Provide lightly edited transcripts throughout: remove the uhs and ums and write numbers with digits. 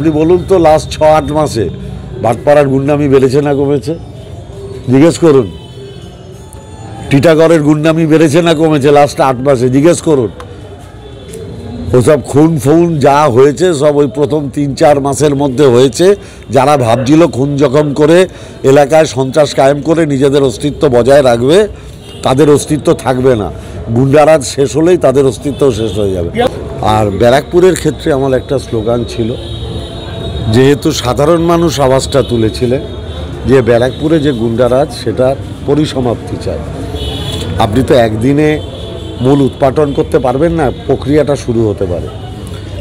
আপনি বলুন তো লাস্ট 6-8 মাসে ভাটপাড়ার গুন্ডামি বেড়েছে না কমেছে? জিজ্ঞেস করুন। টিটাগড়ের গুন্ডামি বেড়েছে না কমেছে লাস্ট 8 মাসে? জিজ্ঞেস করুন। ওসব খুন ফৌন যা হয়েছে সব ওই প্রথম 3-4 মাসের মধ্যে হয়েছে। যারা ভাবছিল খুন জখম করে এলাকায় সন্ত্রাস কায়েম করে নিজেদের অস্তিত্ব বজায় রাখবে, তাদের অস্তিত্ব থাকবে না। গুন্ডারাজ শেষ হলেই তাদের অস্তিত্ব শেষ হয়ে যাবে। আর ব্যারাকপুরের ক্ষেত্রে আমার একটা স্লোগান ছিল, যেহেতু সাধারণ মানুষ আওয়াজটা তুলেছিলেন যে ব্যারাকপুরে যে গুন্ডারাজ সেটার পরিসমাপ্তি চায়। আপনি তো একদিনে মূল উৎপাটন করতে পারবেন না, প্রক্রিয়াটা শুরু হতে পারে।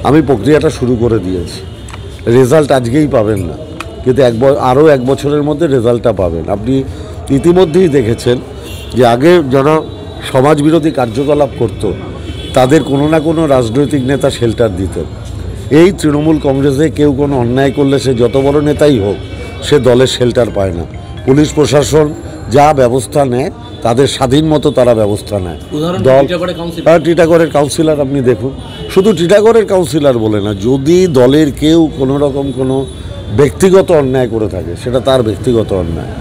আমি প্রক্রিয়াটা শুরু করে দিয়েছি। রেজাল্ট আজকেই পাবেন না, কিন্তু আরও 1 বছরের মধ্যে রেজাল্টটা পাবেন। আপনি ইতিমধ্যেই দেখেছেন যে আগে যারা সমাজবিরোধী কার্যকলাপ করত তাদের কোনো না কোনো রাজনৈতিক নেতা শেল্টার দিতেন। এই তৃণমূল কংগ্রেসে কেউ কোনো অন্যায় করলে সে যত বড় নেতাই হোক সে দলের শেল্টার পায় না। পুলিশ প্রশাসন যা ব্যবস্থা নেয় তাদের স্বাধীন মতো তারা ব্যবস্থা নেয়। দল টিটাগড়ের কাউন্সিলর আপনি দেখুন, শুধু টিটাগড়ের কাউন্সিলর বলে না, যদি দলের কেউ কোনো রকম কোনো ব্যক্তিগত অন্যায় করে থাকে সেটা তার ব্যক্তিগত অন্যায়,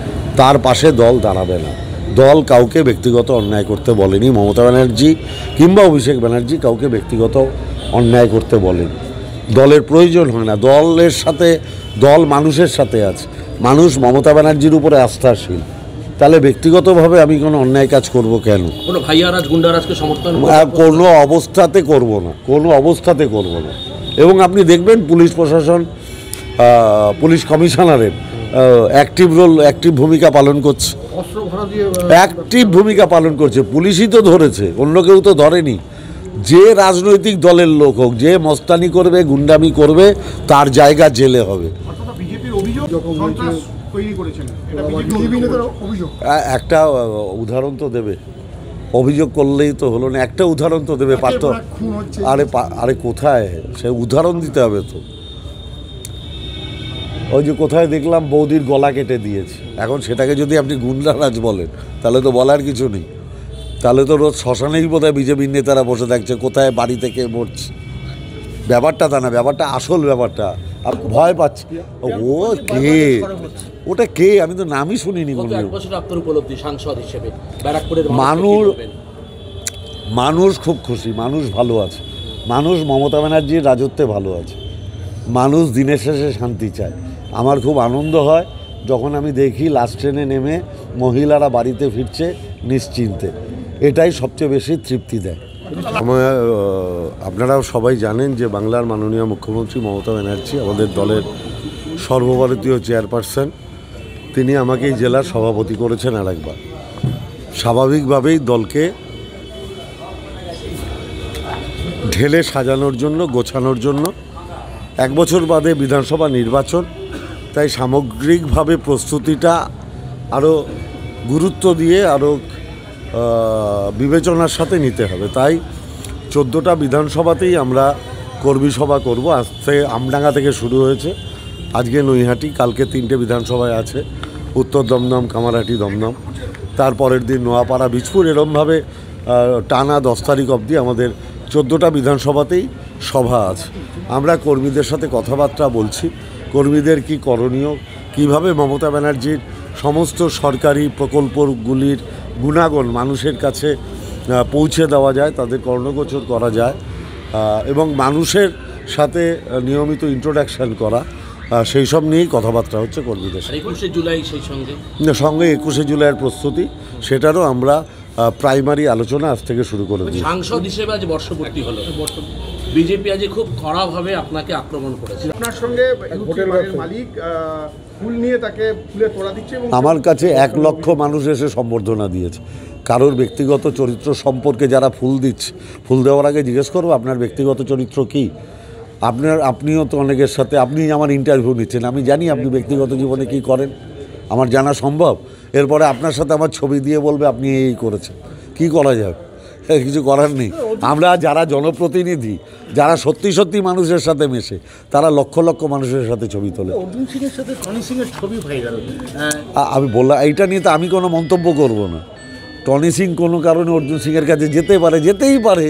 তার পাশে দল দাঁড়াবে না। দল কাউকে ব্যক্তিগত অন্যায় করতে বলেনি। মমতা ব্যানার্জি কিংবা অভিষেক ব্যানার্জি কাউকে ব্যক্তিগত অন্যায় করতে বলেনি। দলের প্রয়োজন হয় না। দলের সাথে দল মানুষের সাথে আছে। মানুষ মমতা ব্যানার্জির উপরে আস্থাশীল, তাহলে ব্যক্তিগতভাবে আমি কোনো অন্যায় কাজ করব কেন? কোনো ভাইয়ারাজ গুন্ডারাজকে সমর্থন কোনো অবস্থাতে করব না, কোনো অবস্থাতে করব না। এবং আপনি দেখবেন পুলিশ প্রশাসন, পুলিশ কমিশনারের অ্যাক্টিভ ভূমিকা পালন করছে। অ্যাক্টিভ ভূমিকা পালন করছে। পুলিশই তো ধরেছে, অন্য কেউ তো ধরেনি। যে রাজনৈতিক দলের লোক হোক, যে মস্তানি করবে, গুন্ডামি করবে, তার জায়গা জেলে হবে। একটা উদাহরণ তো দেবে, অভিযোগ করলেই তো হলো না, একটা উদাহরণ তো দেবে পারত। আরে কোথায় সে উদাহরণ দিতে হবে তো। ওই যে কোথায় দেখলাম বৌদির গলা কেটে দিয়েছে, এখন সেটাকে যদি আপনি গুন্ডারাজ বলেন তাহলে তো বলার কিছু নেই। তাহলে তো রোজ শ্মশানেই বোধহয় বিজেপির নেতারা বসে থাকছে কোথায় বাড়ি থেকে মরছে। ব্যাপারটা তা না, ব্যাপারটা আসল ব্যাপারটা। আর ভয় পাচ্ছে ও কে, ওটা কে, আমি তো নামই শুনিনি। মানুষ খুব খুশি, মানুষ ভালো আছে, মানুষ মমতা ব্যানার্জির রাজত্বে ভালো আছে, মানুষ দিনের শেষে শান্তি চায়। আমার খুব আনন্দ হয় যখন আমি দেখি লাস্ট ট্রেনে নেমে মহিলারা বাড়িতে ফিরছে নিশ্চিন্তে। এটাই সবচেয়ে বেশি তৃপ্তি দেয়। আপনারাও সবাই জানেন যে বাংলার মাননীয় মুখ্যমন্ত্রী মমতা ব্যানার্জি আমাদের দলের সর্বভারতীয় চেয়ারপারসন। তিনি আমাকে এই জেলার সভাপতি করেছেন আরেকবার। স্বাভাবিকভাবেই দলকে ঢেলে সাজানোর জন্য, গোছানোর জন্য। 1 বছর বাদে বিধানসভা নির্বাচন, তাই সামগ্রিকভাবে প্রস্তুতিটা আরও গুরুত্ব দিয়ে আরও বিবেচনার সাথে নিতে হবে। তাই 14টা বিধানসভাতেই আমরা কর্মী সভা করব। আজ থেকে আমডাঙ্গা থেকে শুরু হয়েছে, আজকে নৈহাটি, কালকে 3টে বিধানসভায় আছে, উত্তর দমদম, কামারহাটি, দমদম। তারপরের দিন নোয়াপাড়া, বীজপুর। এরমভাবে টানা 10 তারিখ অবধি আমাদের 14টা বিধানসভাতেই সভা আছে। আমরা কর্মীদের সাথে কথাবার্তা বলছি, কর্মীদের কি করণীয়, কিভাবে মমতা ব্যানার্জির সমস্ত সরকারি প্রকল্পগুলির গুণাগুণ মানুষের কাছে পৌঁছে দেওয়া যায়, তাদের কর্ণগোচর করা যায়, এবং মানুষের সাথে নিয়মিত ইন্ট্রোডাকশান করা, সেই সব নিয়েই কথাবার্তা হচ্ছে কর্মীদের সাথে। 21শে জুলাই সেই সঙ্গে 21শে জুলাইয়ের প্রস্তুতি, সেটারও আমরা প্রাইমারি আলোচনা আজ থেকে শুরু করে দিই। সাংসদ হিসেবে আজ বর্ষপূর্তি হলো, বিজেপি আজ খুব কড়াভাবে আপনাকে আক্রমণ করেছে। আপনার সঙ্গে হোটেলের মালিক ফুল নিয়ে তাকে ফুলে তোড়া দিচ্ছে এবং আমার কাছে 1 লক্ষ মানুষ এসে সম্বর্ধনা দিয়েছে। কারোর ব্যক্তিগত চরিত্র সম্পর্কে যারা ফুল দিচ্ছে, ফুল দেওয়ার আগে জিজ্ঞেস করবো আপনার ব্যক্তিগত চরিত্র কী। আপনিও তো অনেকের সাথে, আপনি আমার ইন্টারভিউ নিচ্ছেন, আমি জানি আপনি ব্যক্তিগত জীবনে কী করেন, আমার জানা সম্ভব। এরপরে আপনার সাথে আমার ছবি দিয়ে বলবে আপনি এই করেছেন, কি করা যাবে? কিছু করার নেই। আমরা যারা জনপ্রতিনিধি, যারা সত্যি সত্যি মানুষের সাথে মেশে, তারা লক্ষ লক্ষ মানুষের সাথে ছবি তোলে। অর্জুন সিংয়ের সাথে টনি সিংয়ের ছবি ভাইরাল। আমি বললাম এইটা নিয়ে তো আমি কোনো মন্তব্য করব না। টনি সিং কোনো কারণে অর্জুন সিংয়ের কাছে যেতে পারে, যেতেই পারে।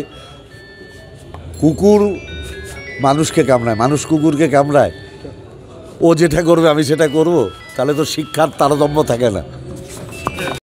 কুকুর মানুষকে কামড়ায়, মানুষ কুকুরকে কামড়ায়, ও যেটা করবে আমি সেটা করব, তাহলে তো শিক্ষার তারতম্য থাকে না।